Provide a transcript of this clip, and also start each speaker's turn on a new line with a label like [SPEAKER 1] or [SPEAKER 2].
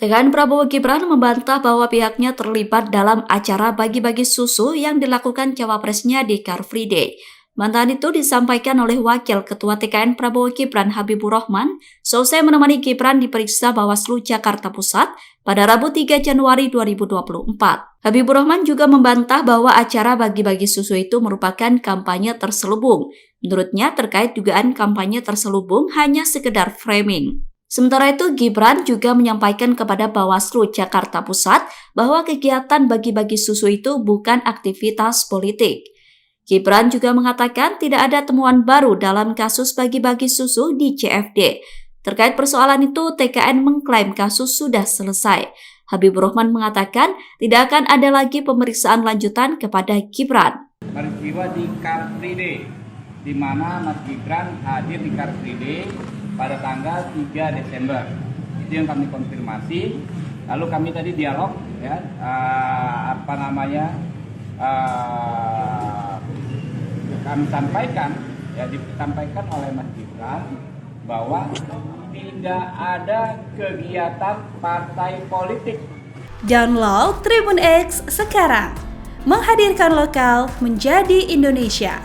[SPEAKER 1] TKN Prabowo Gibran membantah bahwa pihaknya terlibat dalam acara bagi-bagi susu yang dilakukan cawapresnya di Car Free Day. Bantahan itu disampaikan oleh Wakil Ketua TKN Prabowo Gibran Habibur Rahman seusai menemani Gibran diperiksa Bawaslu Jakarta Pusat pada Rabu 3 Januari 2024. Habibur Rahman juga membantah bahwa acara bagi-bagi susu itu merupakan kampanye terselubung. Menurutnya terkait dugaan kampanye terselubung hanya sekedar framing. Sementara itu, Gibran juga menyampaikan kepada Bawaslu Jakarta Pusat bahwa kegiatan bagi-bagi susu itu bukan aktivitas politik. Gibran juga mengatakan tidak ada temuan baru dalam kasus bagi-bagi susu di CFD. Terkait persoalan itu, TKN mengklaim kasus sudah selesai. Habibur Rahman mengatakan tidak akan ada lagi pemeriksaan lanjutan kepada Gibran.
[SPEAKER 2] Peristiwa di Car Free Day, di mana Mas Gibran hadir di Car Free Day pada tanggal 3 Desember. Itu yang kami konfirmasi. Lalu kami tadi dialog, ya, kami sampaikan, ya, disampaikan oleh Mas Gibran bahwa tidak ada kegiatan partai politik.
[SPEAKER 3] Download Tribun X sekarang, menghadirkan lokal menjadi Indonesia.